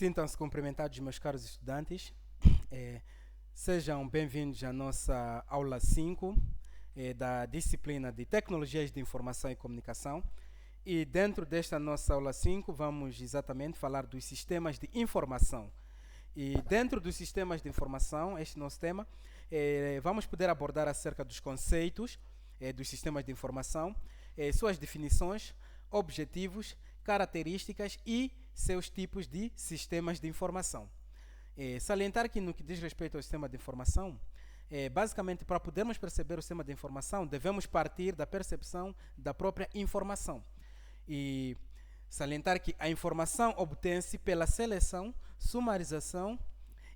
Sintam-se cumprimentados, meus caros estudantes. Eh, Sejam bem-vindos à nossa aula 5 da disciplina de Tecnologias de Informação e Comunicação. E dentro desta nossa aula 5 vamos exatamente falar dos sistemas de informação. E dentro dos sistemas de informação, este nosso tema, vamos poder abordar acerca dos conceitos dos sistemas de informação, suas definições, objetivos, características e seus tipos de sistemas de informação. Salientar que no que diz respeito ao sistema de informação, basicamente para podermos perceber o sistema de informação, devemos partir da percepção da própria informação. E salientar que a informação obtém-se pela seleção, sumarização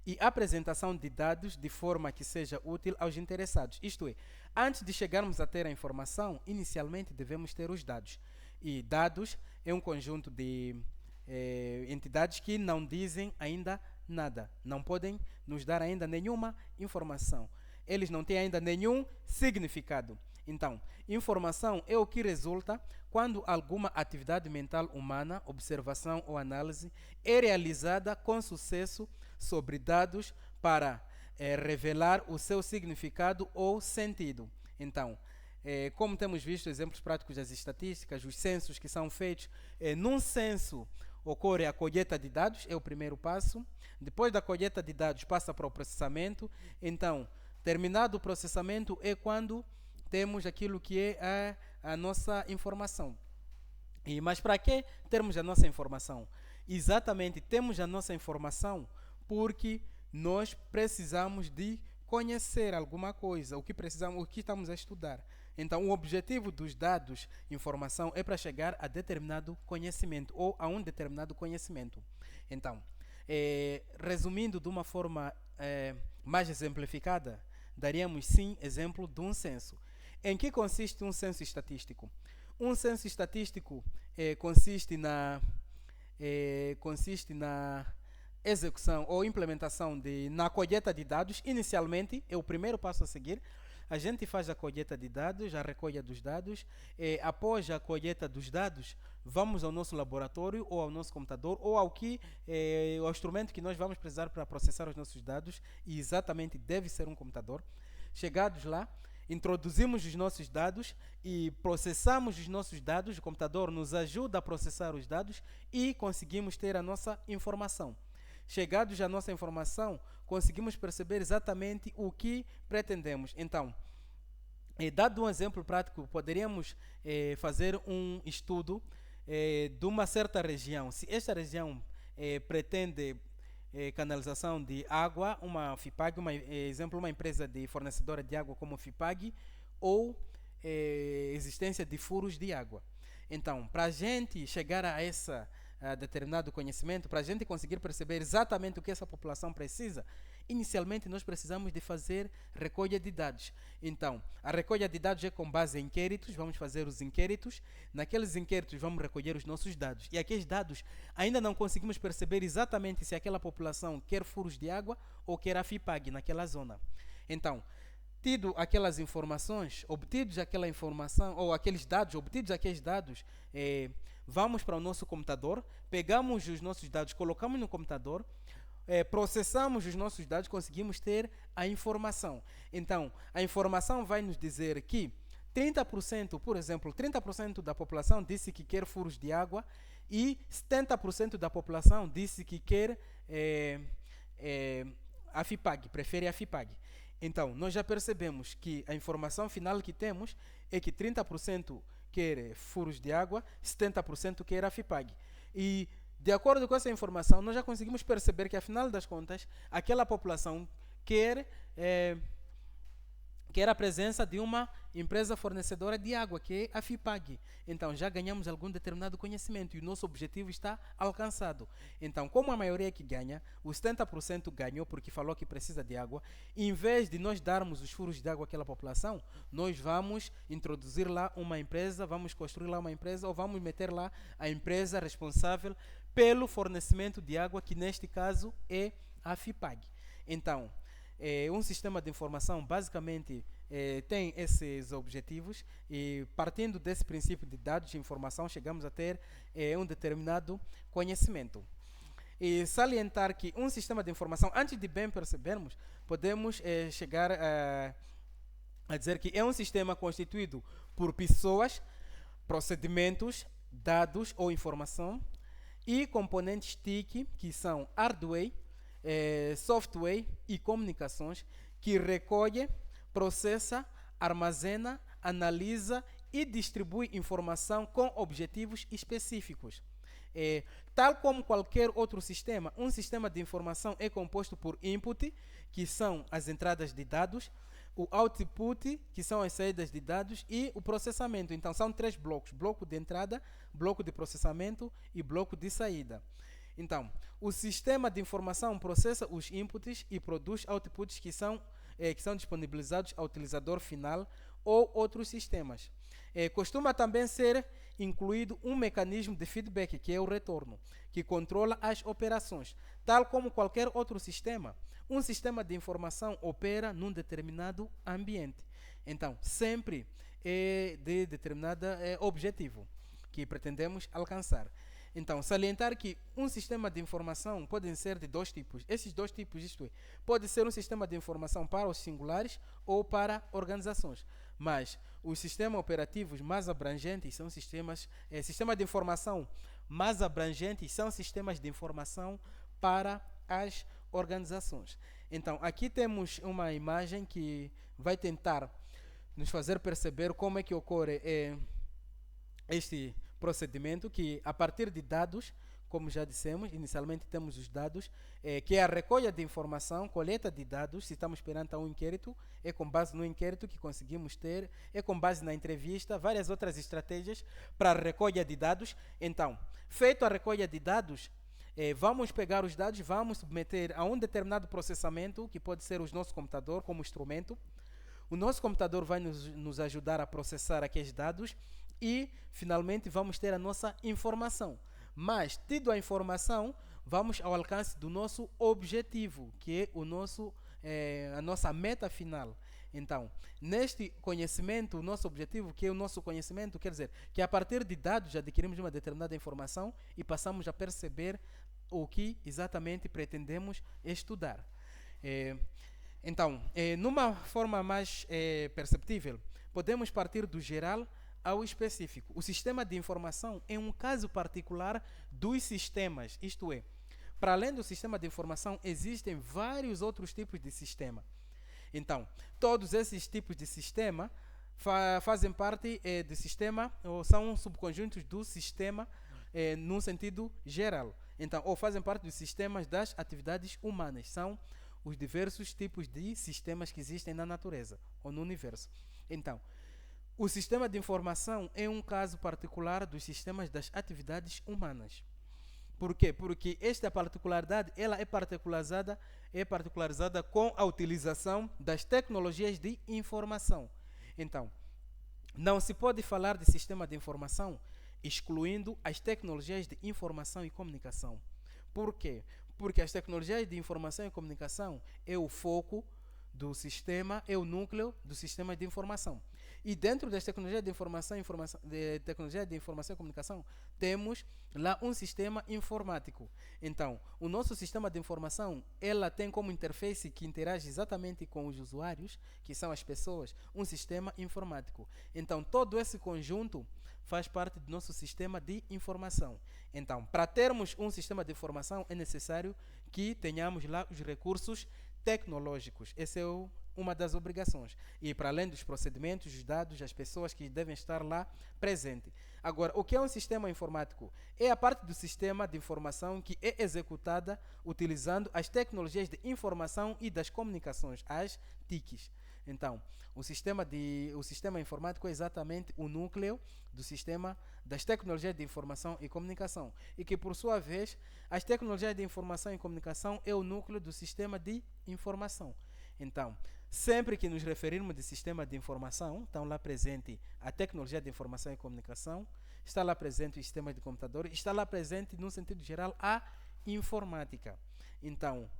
e apresentação de dados de forma que seja útil aos interessados. Isto é, antes de chegarmos a ter a informação, inicialmente devemos ter os dados. E dados é um conjunto de entidades que não dizem ainda nada, não podem nos dar ainda nenhuma informação. Eles não têm ainda nenhum significado. Então, informação é o que resulta quando alguma atividade mental humana, observação ou análise, é realizada com sucesso sobre dados para revelar o seu significado ou sentido. Então, como temos visto exemplos práticos das estatísticas, os censos que são feitos, num censo ocorre a colheita de dados, é o primeiro passo. Depois da colheita de dados passa para o processamento. Então, terminado o processamento é quando temos aquilo que é a nossa informação. Mas para que termos a nossa informação? Exatamente, temos a nossa informação porque nós precisamos de conhecer alguma coisa, o que precisamos, o que estamos a estudar. Então, o objetivo dos dados, informação, é para chegar a determinado conhecimento ou a um determinado conhecimento. Então, resumindo de uma forma mais exemplificada, daríamos sim exemplo de um censo. Em que consiste um censo estatístico? Um censo estatístico consiste na execução ou implementação na colheita de dados. Inicialmente, é o primeiro passo a seguir. A gente faz a colheita de dados, a recolha dos dados. Após a colheita dos dados, vamos ao nosso laboratório ou ao nosso computador ou ao instrumento que nós vamos precisar para processar os nossos dados, e exatamente deve ser um computador. Chegados lá, introduzimos os nossos dados e processamos os nossos dados. O computador nos ajuda a processar os dados e conseguimos ter a nossa informação. Chegados à nossa informação, conseguimos perceber exatamente o que pretendemos. Então, dado um exemplo prático, poderíamos fazer um estudo de uma certa região. Se esta região pretende canalização de água, uma FIPAG, exemplo, uma empresa de fornecedora de água como FIPAG, ou existência de furos de água. Então, para a gente chegar a determinado conhecimento, para a gente conseguir perceber exatamente o que essa população precisa, inicialmente nós precisamos de fazer recolha de dados. Então, a recolha de dados é com base em inquéritos, vamos fazer os inquéritos. Naqueles inquéritos vamos recolher os nossos dados. E aqueles dados ainda não conseguimos perceber exatamente se aquela população quer furos de água ou quer a FIPAG naquela zona. Então, tido aquelas informações, obtidos aquela informação, ou aqueles dados, vamos para o nosso computador, pegamos os nossos dados, colocamos no computador, processamos os nossos dados, conseguimos ter a informação. Então, a informação vai nos dizer que 30%, por exemplo, 30% da população disse que quer furos de água e 70% da população disse que quer a FIPAG, prefere a FIPAG. Então, nós já percebemos que a informação final que temos é que 30% quer furos de água, 70% quer a FIPAG. E, de acordo com essa informação, nós já conseguimos perceber que, afinal das contas, aquela população quer a presença de uma empresa fornecedora de água, que é a FIPAG. Então, já ganhamos algum determinado conhecimento e o nosso objetivo está alcançado. Então, como a maioria que ganha, os 70% ganhou porque falou que precisa de água, em vez de nós darmos os furos de água àquela população, nós vamos introduzir lá uma empresa, vamos construir lá uma empresa ou vamos meter lá a empresa responsável pelo fornecimento de água, que neste caso é a FIPAG. Então, um sistema de informação basicamente tem esses objetivos, e partindo desse princípio de dados de informação chegamos a ter um determinado conhecimento. E salientar que um sistema de informação, antes de bem percebermos, podemos chegar a dizer que é um sistema constituído por pessoas, procedimentos, dados ou informação e componentes TIC, que são hardware, software e comunicações, que recolhe, processa, armazena, analisa e distribui informação com objetivos específicos. Tal como qualquer outro sistema, um sistema de informação é composto por input, que são as entradas de dados, o output, que são as saídas de dados, e o processamento. Então, são 3 blocos: bloco de entrada, bloco de processamento e bloco de saída. Então, o sistema de informação processa os inputs e produz outputs que são disponibilizados ao utilizador final ou outros sistemas. Costuma também ser incluído um mecanismo de feedback, que é o retorno, que controla as operações. Tal como qualquer outro sistema, um sistema de informação opera num determinado ambiente. Então, sempre é de determinado objetivo que pretendemos alcançar. Então, salientar que um sistema de informação pode ser de 2 tipos. Esses 2 tipos, isto é, pode ser um sistema de informação para os singulares ou para organizações. Mas os sistemas operativos mais abrangentes são sistemas de informação mais abrangentes são sistemas de informação para as organizações. Então, aqui temos uma imagem que vai tentar nos fazer perceber como é que ocorre este procedimento, que a partir de dados, como já dissemos, inicialmente temos os dados, que é a recolha de informação, coleta de dados. Se estamos perante um inquérito, é com base no inquérito que conseguimos ter, é com base na entrevista, várias outras estratégias para a recolha de dados. Então, feito a recolha de dados, vamos pegar os dados, vamos submeter a um determinado processamento, que pode ser o nosso computador como instrumento. O nosso computador vai nos ajudar a processar aqueles dados e, finalmente, vamos ter a nossa informação. Mas, tido a informação, vamos ao alcance do nosso objetivo, que é a nossa meta final. Então, neste conhecimento, o nosso objetivo, que é o nosso conhecimento, quer dizer que a partir de dados adquirimos uma determinada informação e passamos a perceber o que exatamente pretendemos estudar. Então, numa forma mais perceptível, podemos partir do geral ao específico. O sistema de informação é um caso particular dos sistemas, isto é, para além do sistema de informação, existem vários outros tipos de sistema. Então, todos esses tipos de sistema fazem parte do sistema, ou são subconjuntos do sistema num sentido geral. Então, ou fazem parte dos sistemas das atividades humanas. São os diversos tipos de sistemas que existem na natureza ou no universo. Então, o sistema de informação é um caso particular dos sistemas das atividades humanas. Por quê? Porque esta particularidade ela é particularizada com a utilização das tecnologias de informação. Então, não se pode falar de sistema de informação excluindo as tecnologias de informação e comunicação. Por quê? Porque as tecnologias de informação e comunicação é o foco do sistema, é o núcleo do sistema de informação. E dentro das tecnologias de informação e comunicação, temos lá um sistema informático. Então, o nosso sistema de informação, ela tem como interface que interage exatamente com os usuários, que são as pessoas, um sistema informático. Então, todo esse conjunto faz parte do nosso sistema de informação. Então, para termos um sistema de informação, é necessário que tenhamos lá os recursos tecnológicos. Essa é uma das obrigações. E para além dos procedimentos, os dados, as pessoas que devem estar lá presentes. Agora, o que é um sistema informático? É a parte do sistema de informação que é executada utilizando as tecnologias de informação e das comunicações, as TICs. Então, o sistema informático é exatamente o núcleo do sistema das tecnologias de informação e comunicação. E que, por sua vez, as tecnologias de informação e comunicação é o núcleo do sistema de informação. Então, sempre que nos referirmos de sistema de informação, estão lá presente a tecnologia de informação e comunicação, está lá presente o sistema de computador, está lá presente, num sentido geral, a informática. Então,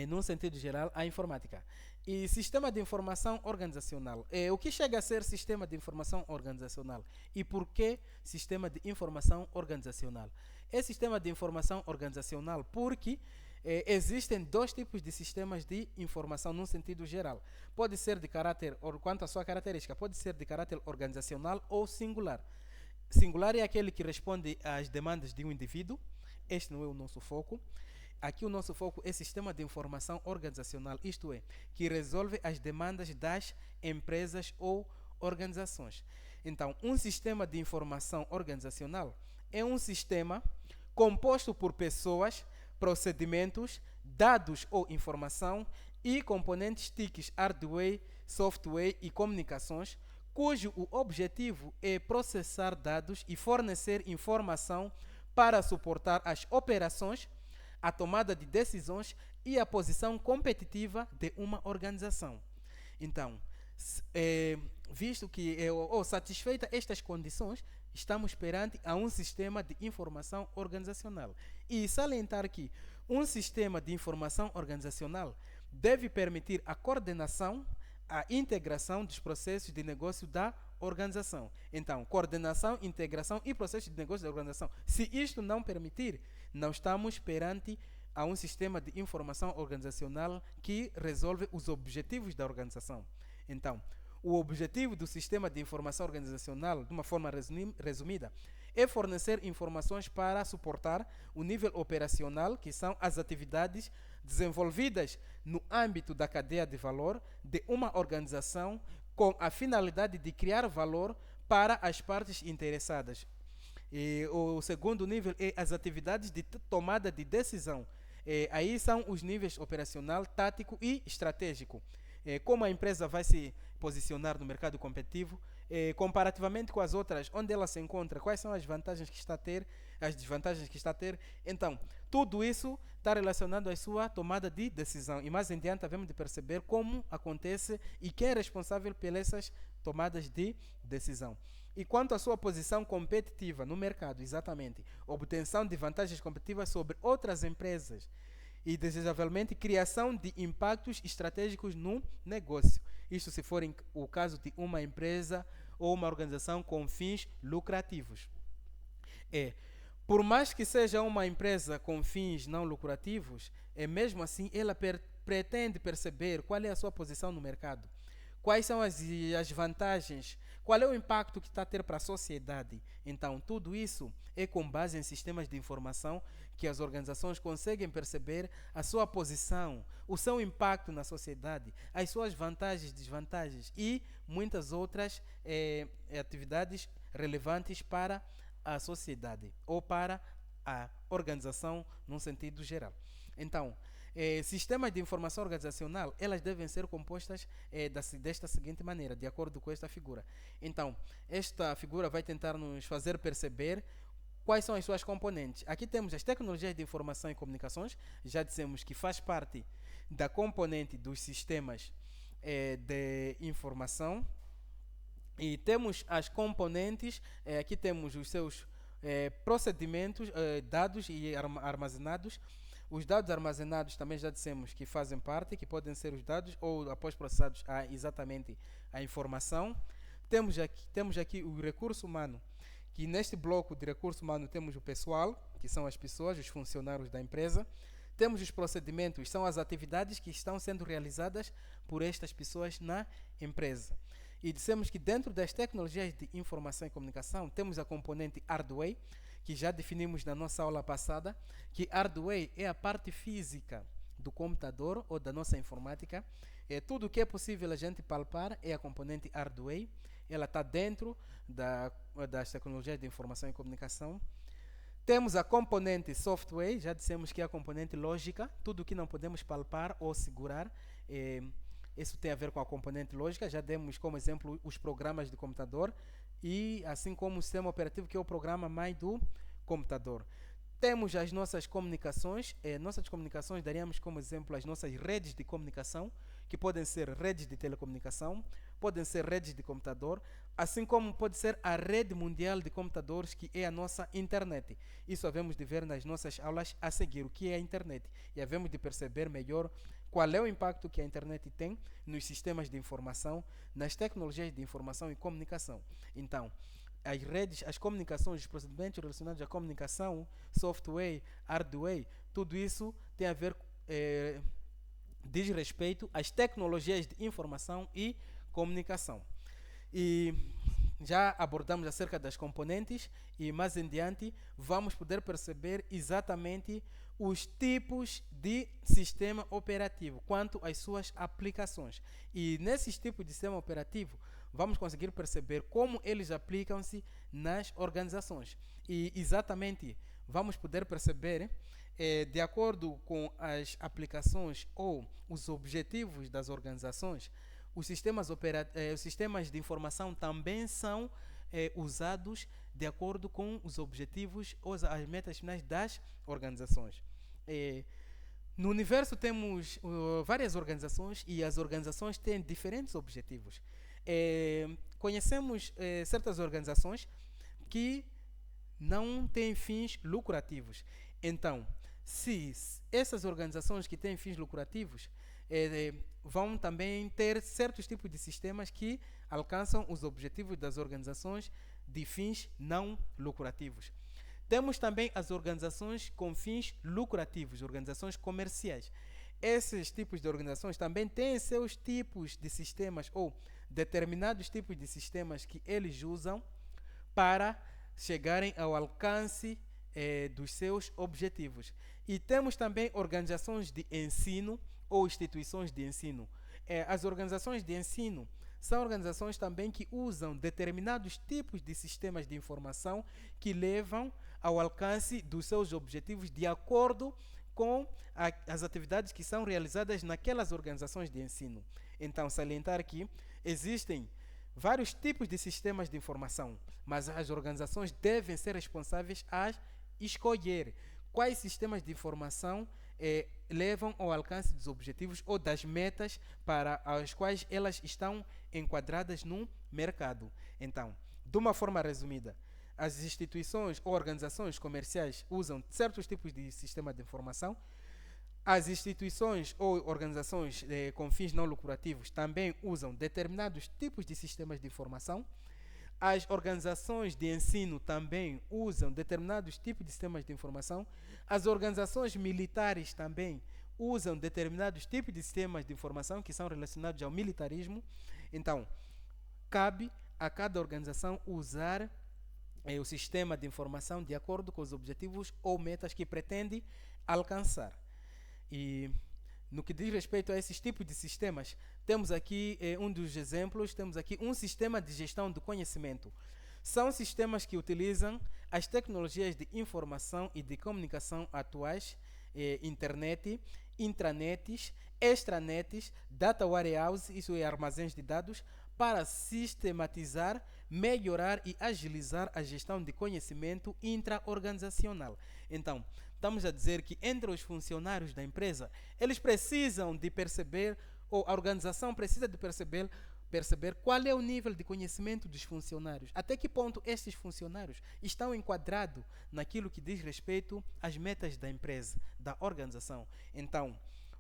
num sentido geral, a informática. E sistema de informação organizacional. O que chega a ser sistema de informação organizacional? E por que sistema de informação organizacional? é sistema de informação organizacional, porque existem dois tipos de sistemas de informação num sentido geral. Pode ser de caráter, quanto à sua característica, pode ser de caráter organizacional ou singular. Singular é aquele que responde às demandas de um indivíduo. Este não é o nosso foco. Aqui o nosso foco é sistema de informação organizacional, isto é, que resolve as demandas das empresas ou organizações. Então, um sistema de informação organizacional é um sistema composto por pessoas, procedimentos, dados ou informação e componentes TICs, hardware, software e comunicações, cujo o objetivo é processar dados e fornecer informação para suportar as operações, a tomada de decisões e a posição competitiva de uma organização. Então, visto que satisfeita estas condições, estamos perante a um sistema de informação organizacional. E salientar que um sistema de informação organizacional deve permitir a coordenação, a integração dos processos de negócio da organização. Então, coordenação, integração e processos de negócio da organização. Se isto não permitir, não estamos perante a um sistema de informação organizacional que resolve os objetivos da organização. Então, o objetivo do sistema de informação organizacional, de uma forma resumida, é fornecer informações para suportar o nível operacional, que são as atividades desenvolvidas no âmbito da cadeia de valor de uma organização com a finalidade de criar valor para as partes interessadas. E o segundo nível é as atividades de tomada de decisão. Aí são os níveis operacional, tático e estratégico. Como a empresa vai se posicionar no mercado competitivo, comparativamente com as outras, onde ela se encontra, quais são as vantagens que está a ter, as desvantagens que está a ter. Então, tudo isso está relacionado à sua tomada de decisão. E mais em diante, havemos de perceber como acontece e quem é responsável pelas tomadas de decisão. E quanto à sua posição competitiva no mercado, exatamente, obtenção de vantagens competitivas sobre outras empresas e, desejavelmente, criação de impactos estratégicos no negócio. Isto se for o caso de uma empresa ou uma organização com fins lucrativos. Por mais que seja uma empresa com fins não lucrativos, mesmo assim ela pretende perceber qual é a sua posição no mercado, quais são as vantagens, qual é o impacto que está a ter para a sociedade. Então, tudo isso é com base em sistemas de informação que as organizações conseguem perceber a sua posição, o seu impacto na sociedade, as suas vantagens, desvantagens e muitas outras atividades relevantes para a sociedade ou para a organização num sentido geral. Então, sistemas de informação organizacional, elas devem ser compostas desta seguinte maneira, de acordo com esta figura. Então, esta figura vai tentar nos fazer perceber quais são as suas componentes. Aqui temos as tecnologias de informação e comunicações, já dissemos que faz parte da componente dos sistemas de informação. E temos as componentes, aqui temos os seus procedimentos, dados e armazenados. Os dados armazenados também já dissemos que fazem parte, que podem ser os dados ou após processados exatamente a informação. Temos aqui o recurso humano, que neste bloco de recurso humano temos o pessoal, que são as pessoas, os funcionários da empresa. Temos os procedimentos, são as atividades que estão sendo realizadas por estas pessoas na empresa. E dissemos que dentro das tecnologias de informação e comunicação temos a componente hardware, que já definimos na nossa aula passada, que hardware é a parte física do computador ou da nossa informática. Tudo o que é possível a gente palpar é a componente hardware. Ela está dentro das tecnologias de informação e comunicação. Temos a componente software, já dissemos que é a componente lógica, tudo o que não podemos palpar ou segurar. Isso tem a ver com a componente lógica, já demos como exemplo os programas de computador e assim como o sistema operativo, que é o programa mãe do computador. Temos as nossas comunicações, daríamos como exemplo as nossas redes de comunicação, que podem ser redes de telecomunicação, podem ser redes de computador, assim como pode ser a rede mundial de computadores, que é a nossa internet. Isso havemos de ver nas nossas aulas a seguir, o que é a internet, e havemos de perceber melhor qual é o impacto que a internet tem nos sistemas de informação, nas tecnologias de informação e comunicação. Então, as redes, as comunicações, os procedimentos relacionados à comunicação, software, hardware, tudo isso tem a ver, diz respeito às tecnologias de informação e comunicação. E já abordamos acerca das componentes e mais em diante vamos poder perceber exatamente os tipos de sistema operativo quanto às suas aplicações. E nesses tipos de sistema operativo vamos conseguir perceber como eles aplicam-se nas organizações. E exatamente vamos poder perceber, de acordo com as aplicações ou os objetivos das organizações, os sistemas de informação também são usados de acordo com os objetivos ou as metas finais das organizações. No universo temos várias organizações e as organizações têm diferentes objetivos. Conhecemos certas organizações que não têm fins lucrativos. Então, se essas organizações que têm fins lucrativos vão também ter certos tipos de sistemas que alcançam os objetivos das organizações de fins não lucrativos. Temos também as organizações com fins lucrativos, organizações comerciais. Esses tipos de organizações também têm seus tipos de sistemas ou determinados tipos de sistemas que eles usam para chegarem ao alcance dos seus objetivos. E temos também organizações de ensino ou instituições de ensino. As organizações de ensino são organizações também que usam determinados tipos de sistemas de informação que levam ao alcance dos seus objetivos de acordo com as atividades que são realizadas naquelas organizações de ensino. Então, salientar que existem vários tipos de sistemas de informação, mas as organizações devem ser responsáveis a escolher quais sistemas de informação levam ao alcance dos objetivos ou das metas para as quais elas estão enquadradas no mercado. Então, de uma forma resumida, as instituições ou organizações comerciais usam certos tipos de sistema de informação. As instituições ou organizações com fins não lucrativos também usam determinados tipos de sistemas de informação. As organizações de ensino também usam determinados tipos de sistemas de informação. As organizações militares também usam determinados tipos de sistemas de informação que são relacionados ao militarismo. Então, cabe a cada organização usar o sistema de informação de acordo com os objetivos ou metas que pretende alcançar. E no que diz respeito a esses tipos de sistemas, temos aqui um dos exemplos, temos aqui um sistema de gestão do conhecimento. São sistemas que utilizam as tecnologias de informação e de comunicação atuais, internet, intranets, extranets, data warehouse, isso é armazéns de dados, para sistematizar, melhorar e agilizar a gestão de conhecimento intra-organizacional. Então, estamos a dizer que entre os funcionários da empresa, eles precisam de perceber, ou a organização precisa de perceber qual é o nível de conhecimento dos funcionários, até que ponto estes funcionários estão enquadrados naquilo que diz respeito às metas da empresa, da organização. Então,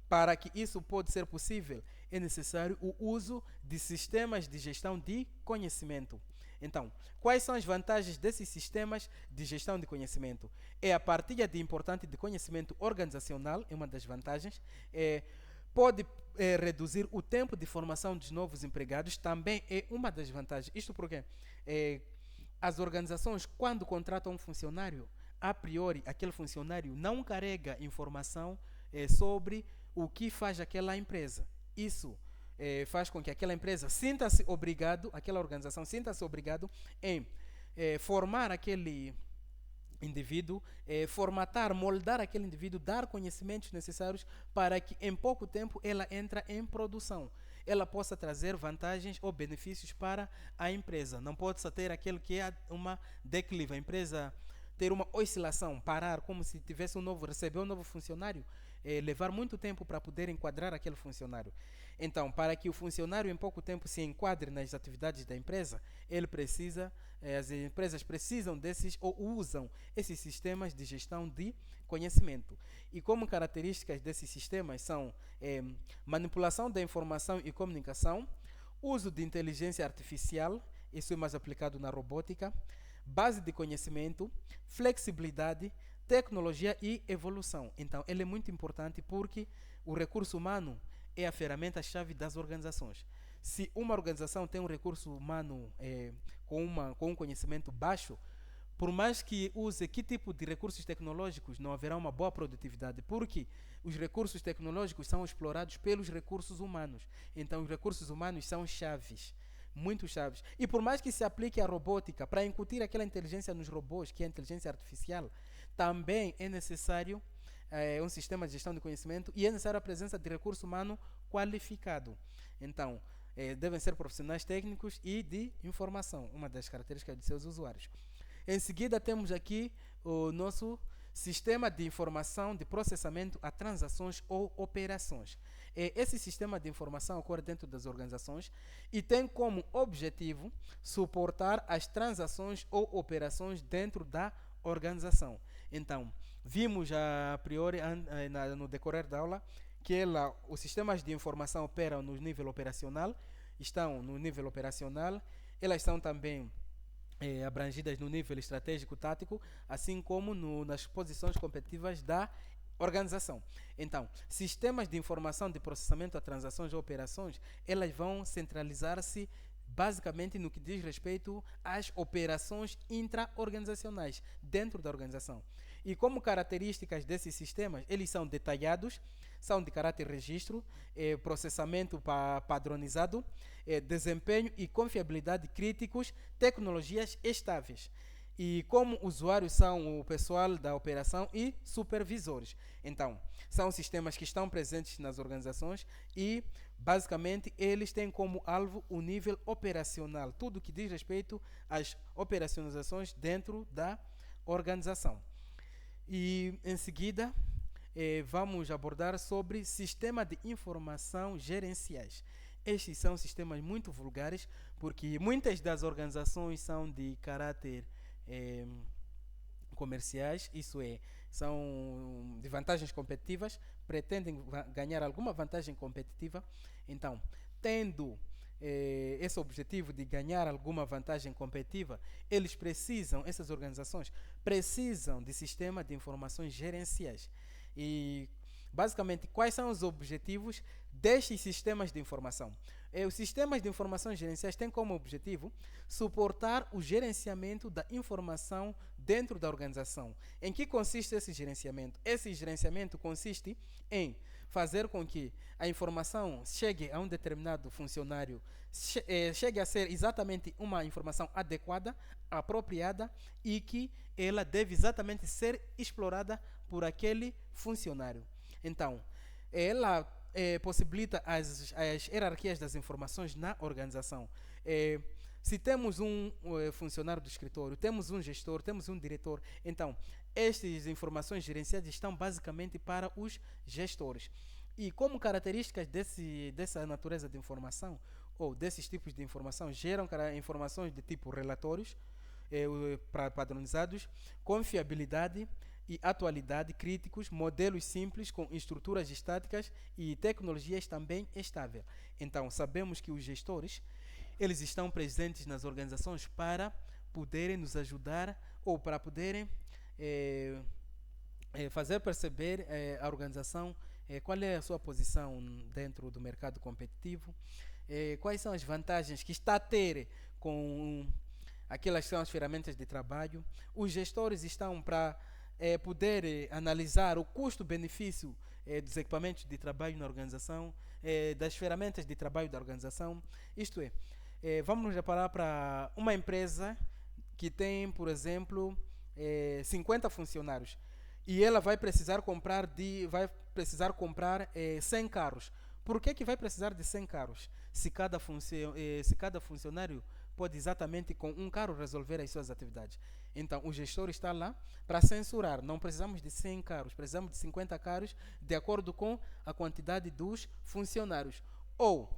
para que isso pode ser possível, é necessário o uso de sistemas de gestão de conhecimento. Então, quais são as vantagens desses sistemas de gestão de conhecimento? É a partilha de importante de conhecimento organizacional, é uma das vantagens. Pode reduzir o tempo de formação dos novos empregados, também é uma das vantagens. Isto porque as organizações, quando contratam um funcionário, a priori, aquele funcionário não carrega informação sobre o que faz aquela empresa. Isso faz com que aquela empresa sinta-se obrigado, aquela organização sinta-se obrigado em formar aquele indivíduo, formatar, moldar aquele indivíduo, dar conhecimentos necessários para que em pouco tempo ela entre em produção. Ela possa trazer vantagens ou benefícios para a empresa. Não pode só ter aquele que é uma declive, a empresa ter uma oscilação, parar como se tivesse receber um novo funcionário, levar muito tempo para poder enquadrar aquele funcionário. Então, para que o funcionário em pouco tempo se enquadre nas atividades da empresa, as empresas precisam desses ou usam esses sistemas de gestão de conhecimento. E como características desses sistemas são manipulação da informação e comunicação, uso de inteligência artificial, isso é mais aplicado na robótica, base de conhecimento, flexibilidade, tecnologia e evolução. Então, ele é muito importante porque o recurso humano é a ferramenta-chave das organizações. Se uma organização tem um recurso humano com um conhecimento baixo, por mais que use que tipo de recursos tecnológicos, não haverá uma boa produtividade, porque os recursos tecnológicos são explorados pelos recursos humanos. Então, os recursos humanos são chaves, muito chaves. E por mais que se aplique a robótica para incutir aquela inteligência nos robôs, que é a inteligência artificial, também é necessário um sistema de gestão de conhecimento e é necessária a presença de recurso humano qualificado. Então, devem ser profissionais técnicos e de informação, uma das características de seus usuários. Em seguida, temos aqui o nosso sistema de informação de processamento a transações ou operações. Esse sistema de informação ocorre dentro das organizações e tem como objetivo suportar as transações ou operações dentro da organização. Então, vimos a priori no decorrer da aula que os sistemas de informação operam no nível operacional, elas são também abrangidas no nível estratégico-tático, assim como nas posições competitivas da organização. Então, sistemas de informação de processamento a transações ou operações, elas vão centralizar-se basicamente no que diz respeito às operações intra-organizacionais dentro da organização. E como características desses sistemas, eles são detalhados, são de caráter registro, processamento padronizado, desempenho e confiabilidade críticos, tecnologias estáveis. E como usuários são o pessoal da operação e supervisores. Então, são sistemas que estão presentes nas organizações e, basicamente, eles têm como alvo o nível operacional, tudo que diz respeito às operacionalizações dentro da organização. E, em seguida, vamos abordar sobre sistema de informação gerenciais. Estes são sistemas muito vulgares, porque muitas das organizações são de caráter comerciais, isso é, são de vantagens competitivas, pretendem ganhar alguma vantagem competitiva. Então, tendo esse objetivo de ganhar alguma vantagem competitiva, essas organizações precisam de sistema de informações gerenciais. E basicamente, quais são os objetivos destes sistemas de informação? Os sistemas de informação gerenciais têm como objetivo suportar o gerenciamento da informação dentro da organização. Em que consiste esse gerenciamento? Esse gerenciamento consiste em fazer com que a informação chegue a um determinado funcionário, chegue a ser exatamente uma informação adequada, apropriada e que ela deve exatamente ser explorada por aquele funcionário. Então, ela possibilita as hierarquias das informações na organização. Se temos um funcionário do escritório, temos um gestor, temos um diretor, então estas informações gerenciadas estão basicamente para os gestores. E como características dessa natureza de informação, ou desses tipos de informação, geram informações de tipo relatórios padronizados, confiabilidade e atualidade críticos, modelos simples com estruturas estáticas e tecnologias também estáveis. Então, sabemos que os gestores, eles estão presentes nas organizações para poderem nos ajudar ou para poderem fazer perceber à organização qual é a sua posição dentro do mercado competitivo, quais são as vantagens que está a ter com aquelas que são as ferramentas de trabalho. Os gestores estão para poder analisar o custo-benefício dos equipamentos de trabalho na organização, das ferramentas de trabalho da organização. Isto é, vamos nos reparar para uma empresa que tem, por exemplo, 50 funcionários e ela vai precisar comprar 100 carros. Por que vai precisar de 100 carros? Se cada funcionário pode exatamente com um carro resolver as suas atividades. Então, o gestor está lá para censurar. Não precisamos de 100 carros, precisamos de 50 carros de acordo com a quantidade dos funcionários. Ou,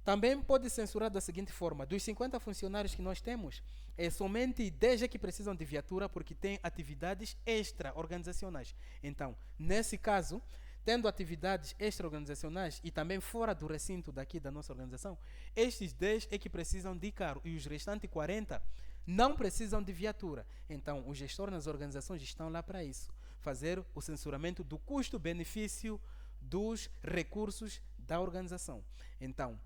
também pode censurar da seguinte forma: dos 50 funcionários que nós temos, somente 10 é que precisam de viatura porque têm atividades extra-organizacionais. Então, nesse caso, tendo atividades extra-organizacionais e também fora do recinto daqui da nossa organização, estes 10 é que precisam de carro e os restantes 40 não precisam de viatura. Então, os gestores nas organizações estão lá para isso, fazer o censuramento do custo-benefício dos recursos da organização. Então,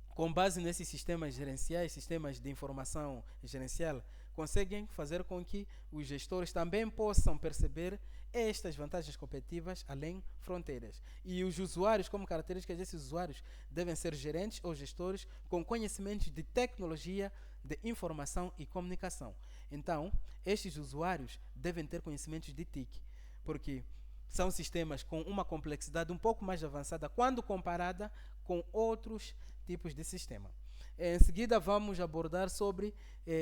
com base nesses sistemas gerenciais, sistemas de informação gerencial, conseguem fazer com que os gestores também possam perceber estas vantagens competitivas além fronteiras. E os usuários, como características desses usuários, devem ser gerentes ou gestores com conhecimentos de tecnologia de informação e comunicação. Então, estes usuários devem ter conhecimentos de TIC, porque são sistemas com uma complexidade um pouco mais avançada quando comparada com outros tipos de sistema. Em seguida, vamos abordar sobre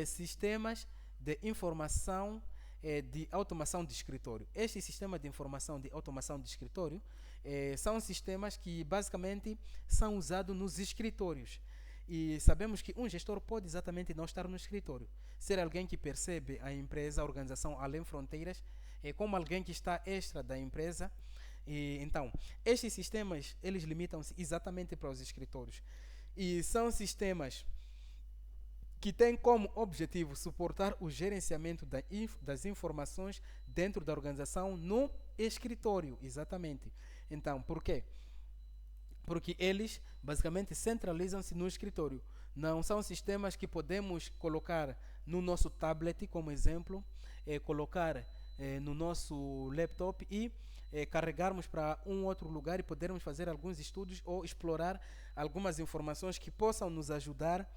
sistemas de informação de automação de escritório. Estes sistemas de informação de automação de escritório são sistemas que basicamente são usados nos escritórios. E sabemos que um gestor pode exatamente não estar no escritório, ser alguém que percebe a empresa, a organização além fronteiras, como alguém que está extra da empresa. E, então, estes sistemas, eles limitam-se exatamente para os escritórios. E são sistemas que têm como objetivo suportar o gerenciamento das informações dentro da organização no escritório, exatamente. Então, por quê? Porque eles basicamente centralizam-se no escritório. Não são sistemas que podemos colocar no nosso tablet, como exemplo, colocar no nosso laptop e carregarmos para um outro lugar e podermos fazer alguns estudos ou explorar algumas informações que possam nos ajudar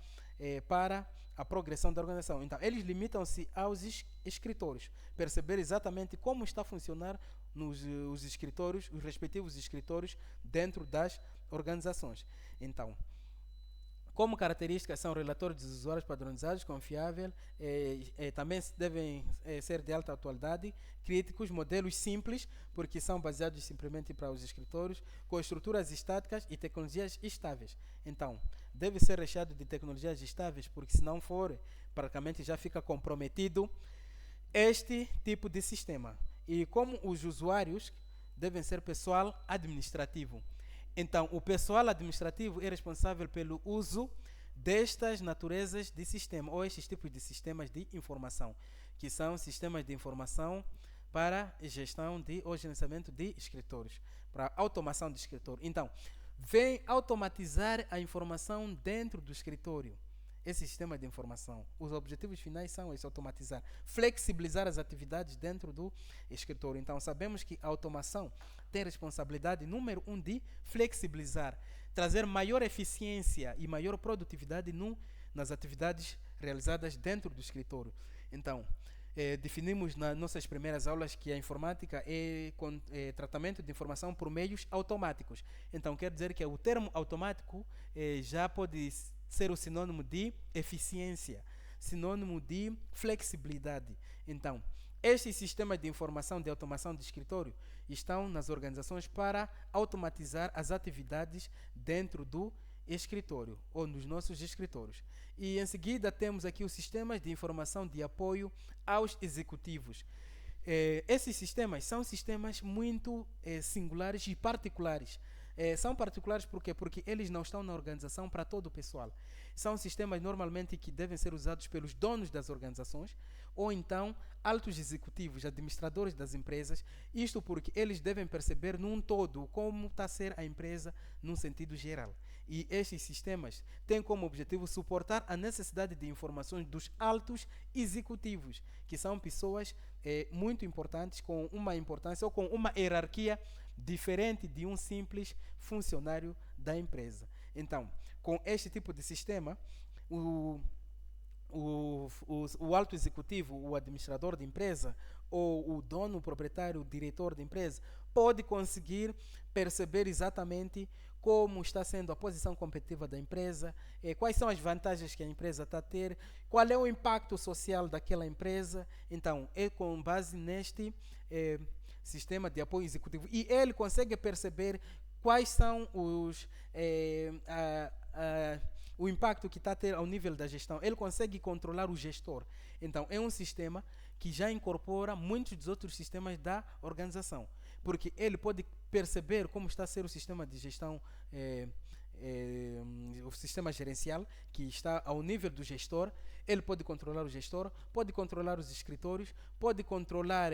para a progressão da organização. Então, eles limitam-se aos escritórios, perceber exatamente como está a funcionar os escritórios, os respectivos escritórios dentro das organizações. Então, como características são relatórios dos usuários padronizados, confiável, também devem ser de alta atualidade, críticos, modelos simples, porque são baseados simplesmente para os escritórios, com estruturas estáticas e tecnologias estáveis. Então, deve ser recheado de tecnologias estáveis, porque se não for, praticamente já fica comprometido este tipo de sistema. E como os usuários devem ser pessoal administrativo. Então, o pessoal administrativo é responsável pelo uso destas naturezas de sistema, ou estes tipos de sistemas de informação, que são sistemas de informação para gestão ou gerenciamento de escritórios, para automação de escritório. Então, vem automatizar a informação dentro do escritório. Esse sistema de informação, os objetivos finais são esses: automatizar, flexibilizar as atividades dentro do escritório. Então, sabemos que a automação tem responsabilidade número 1 de flexibilizar, trazer maior eficiência e maior produtividade nas atividades realizadas dentro do escritório. Então, definimos nas nossas primeiras aulas que a informática é tratamento de informação por meios automáticos. Então, quer dizer que o termo automático já pode ser o sinônimo de eficiência, sinônimo de flexibilidade. Então, estes sistemas de informação de automação de escritório estão nas organizações para automatizar as atividades dentro do escritório ou nos nossos escritórios. E em seguida temos aqui os sistemas de informação de apoio aos executivos. Esses sistemas são sistemas muito singulares e particulares. São particulares por quê? Porque eles não estão na organização para todo o pessoal. São sistemas normalmente que devem ser usados pelos donos das organizações ou então altos executivos, administradores das empresas. Isto porque eles devem perceber num todo como está a ser a empresa num sentido geral. E estes sistemas têm como objetivo suportar a necessidade de informações dos altos executivos, que são pessoas muito importantes, com uma importância ou com uma hierarquia diferente de um simples funcionário da empresa. Então, com este tipo de sistema, o alto executivo, o administrador de empresa, ou o dono, o proprietário, o diretor de empresa, pode conseguir perceber exatamente como está sendo a posição competitiva da empresa, quais são as vantagens que a empresa está a ter, qual é o impacto social daquela empresa. Então, é com base neste sistema de apoio executivo. E ele consegue perceber quais são o impacto que está a ter ao nível da gestão. Ele consegue controlar o gestor. Então, é um sistema que já incorpora muitos dos outros sistemas da organização, porque ele pode perceber como está a ser o sistema de gestão, o sistema gerencial, que está ao nível do gestor. Ele pode controlar o gestor, pode controlar os escritórios, pode controlar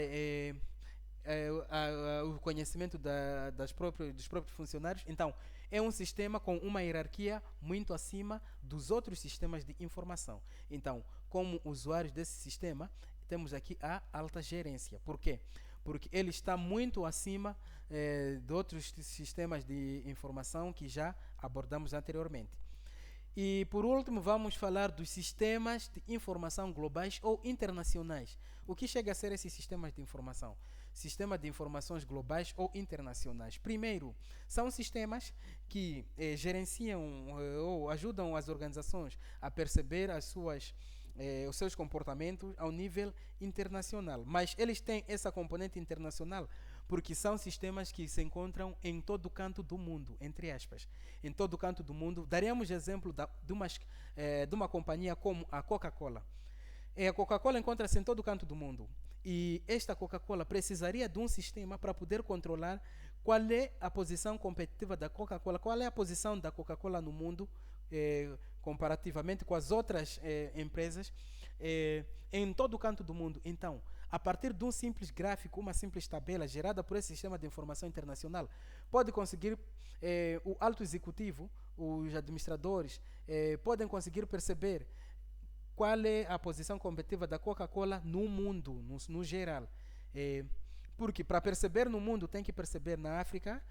o conhecimento dos próprios funcionários. Então, é um sistema com uma hierarquia muito acima dos outros sistemas de informação. Então, como usuários desse sistema, temos aqui a alta gerência. Por quê? Porque ele está muito acima de outros sistemas de informação que já abordamos anteriormente. E por último, vamos falar dos sistemas de informação globais ou internacionais. O que chega a ser esses sistemas de informação? Sistemas de informações globais ou internacionais. Primeiro, são sistemas que gerenciam ou ajudam as organizações a perceber os seus comportamentos ao nível internacional. Mas eles têm essa componente internacional porque são sistemas que se encontram em todo canto do mundo, entre aspas. Em todo canto do mundo. Daríamos exemplo de uma companhia como a Coca-Cola. A Coca-Cola encontra-se em todo canto do mundo. E esta Coca-Cola precisaria de um sistema para poder controlar qual é a posição competitiva da Coca-Cola, qual é a posição da Coca-Cola no mundo, comparativamente com as outras empresas, em todo o canto do mundo. Então, a partir de um simples gráfico, uma simples tabela gerada por esse sistema de informação internacional, pode conseguir, o alto executivo, os administradores, podem conseguir perceber qual é a posição competitiva da Coca-Cola no mundo, no geral. Porque para perceber no mundo tem que perceber na África,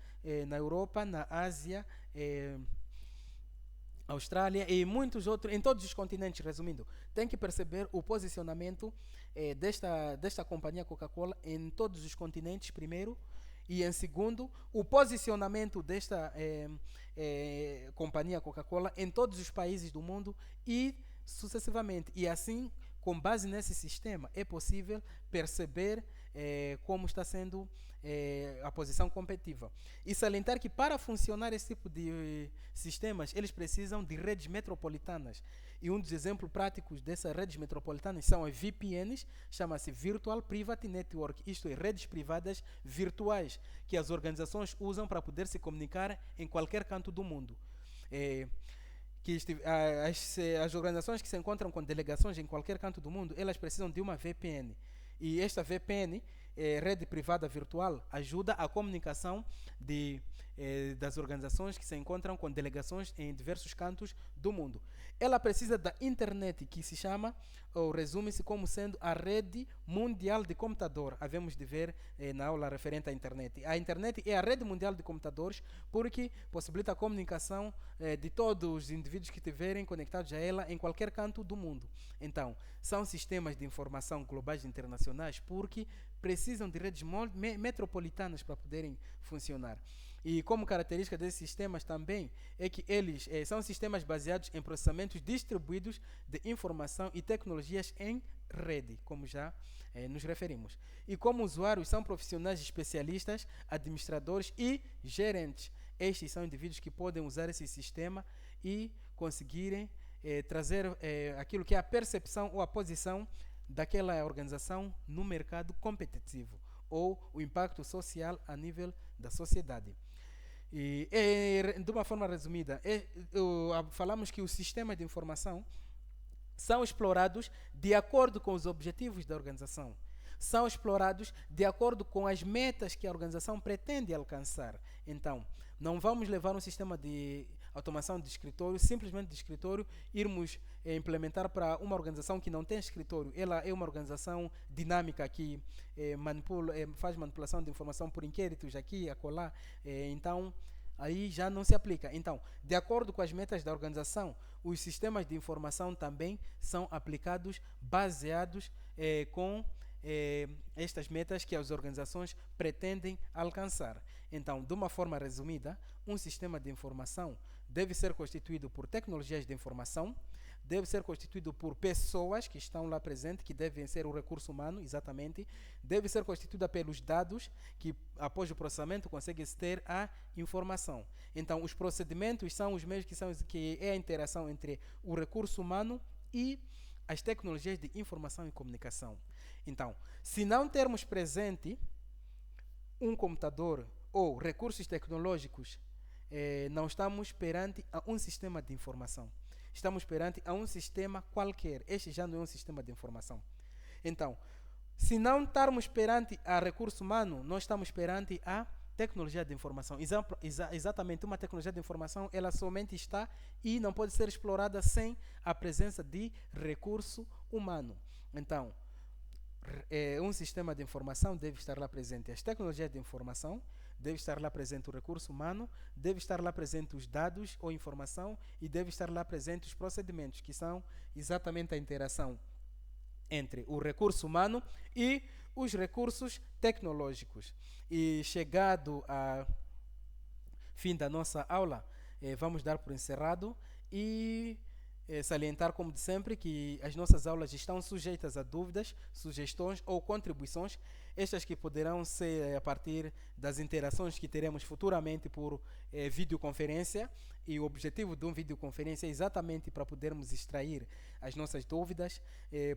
na Europa, na Ásia, Austrália e muitos outros, em todos os continentes, resumindo, tem que perceber o posicionamento desta companhia Coca-Cola em todos os continentes, primeiro, e em segundo, o posicionamento desta companhia Coca-Cola em todos os países do mundo e sucessivamente. E assim, com base nesse sistema, é possível perceber como está sendo a posição competitiva. E salientar que para funcionar esse tipo de sistemas, eles precisam de redes metropolitanas. E um dos exemplos práticos dessas redes metropolitanas são as VPNs, chama-se Virtual Private Network, isto é, redes privadas virtuais, que as organizações usam para poder se comunicar em qualquer canto do mundo. As organizações que se encontram com delegações em qualquer canto do mundo, elas precisam de uma VPN. E esta VPN, rede privada virtual, ajuda a comunicação das organizações que se encontram com delegações em diversos cantos do mundo. Ela precisa da internet, que se chama, ou resume-se como sendo a rede mundial de computador. Havemos de ver na aula referente à internet. A internet é a rede mundial de computadores porque possibilita a comunicação de todos os indivíduos que estiverem conectados a ela em qualquer canto do mundo. Então, são sistemas de informação globais e internacionais porque precisam de redes metropolitanas para poderem funcionar. E como característica desses sistemas também é que eles são sistemas baseados em processamentos distribuídos de informação e tecnologias em rede, como já nos referimos. E como usuários são profissionais especialistas, administradores e gerentes. Estes são indivíduos que podem usar esse sistema e conseguirem trazer aquilo que é a percepção ou a posição daquela organização no mercado competitivo ou o impacto social a nível da sociedade. E de uma forma resumida, falamos que os sistemas de informação são explorados de acordo com os objetivos da organização. São explorados de acordo com as metas que a organização pretende alcançar. Então, não vamos levar um sistema de automação de escritório, simplesmente de escritório, irmos implementar para uma organização que não tem escritório. Ela é uma organização dinâmica que faz manipulação de informação por inquéritos aqui e acolá. Então, aí já não se aplica. Então, de acordo com as metas da organização, os sistemas de informação também são aplicados baseados com estas metas que as organizações pretendem alcançar. Então, de uma forma resumida, um sistema de informação deve ser constituído por tecnologias de informação, deve ser constituído por pessoas que estão lá presentes, que devem ser o recurso humano, exatamente, deve ser constituída pelos dados, que após o processamento consegue-se ter a informação. Então, os procedimentos são os meios que é a interação entre o recurso humano e as tecnologias de informação e comunicação. Então, se não termos presente um computador ou recursos tecnológicos, não estamos perante a um sistema de informação. Estamos perante a um sistema qualquer. Este já não é um sistema de informação. Então, se não estarmos perante a recurso humano, nós estamos perante a tecnologia de informação. Exatamente, uma tecnologia de informação, ela somente está e não pode ser explorada sem a presença de recurso humano. Então, um sistema de informação deve estar lá presente as tecnologias de informação, deve estar lá presente o recurso humano, deve estar lá presente os dados ou informação e deve estar lá presente os procedimentos, que são exatamente a interação entre o recurso humano e os recursos tecnológicos. E chegado ao fim da nossa aula, vamos dar por encerrado e salientar, como de sempre, que as nossas aulas estão sujeitas a dúvidas, sugestões ou contribuições, estas que poderão ser a partir das interações que teremos futuramente por videoconferência, e o objetivo de uma videoconferência é exatamente para podermos extrair as nossas dúvidas,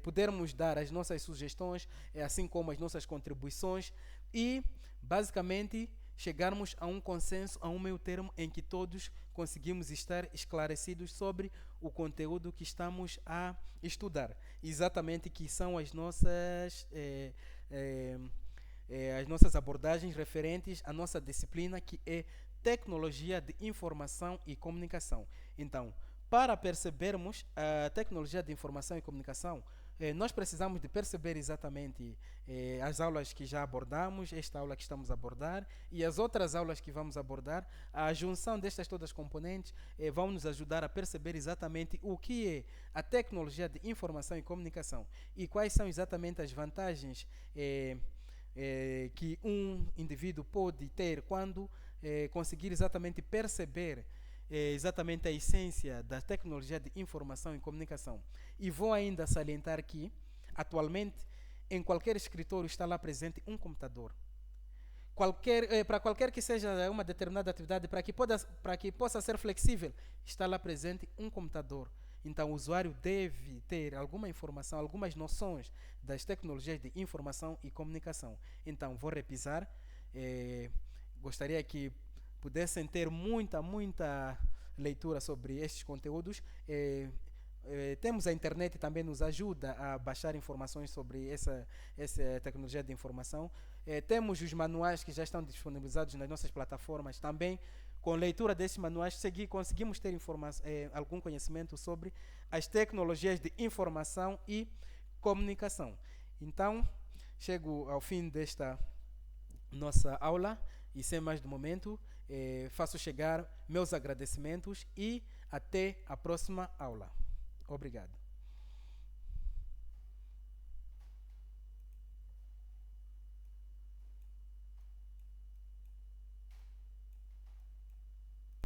podermos dar as nossas sugestões, assim como as nossas contribuições e, basicamente, chegarmos a um consenso, a um meio termo em que todos conseguimos estar esclarecidos sobre o conteúdo que estamos a estudar. Exatamente, que são as nossas abordagens referentes à nossa disciplina, que é Tecnologia de Informação e Comunicação. Então, para percebermos a tecnologia de informação e comunicação, nós precisamos de perceber exatamente as aulas que já abordamos, esta aula que estamos a abordar e as outras aulas que vamos abordar. A junção destas todas componentes vão nos ajudar a perceber exatamente o que é a tecnologia de informação e comunicação e quais são exatamente as vantagens que um indivíduo pode ter quando conseguir exatamente perceber exatamente a essência da tecnologia de informação e comunicação. E vou ainda salientar que, atualmente, em qualquer escritório está lá presente um computador. Para qualquer que seja uma determinada atividade, para que possa ser flexível, está lá presente um computador. Então, o usuário deve ter alguma informação, algumas noções das tecnologias de informação e comunicação. Então, vou repisar. Gostaria que pudessem ter muita leitura sobre estes conteúdos. Temos a internet, também nos ajuda a baixar informações sobre essa tecnologia de informação. Temos os manuais que já estão disponibilizados nas nossas plataformas. Também, com leitura desses manuais, conseguimos ter algum conhecimento sobre as tecnologias de informação e comunicação. Então, chego ao fim desta nossa aula e, sem mais de momento, faço chegar meus agradecimentos e até a próxima aula. Obrigado.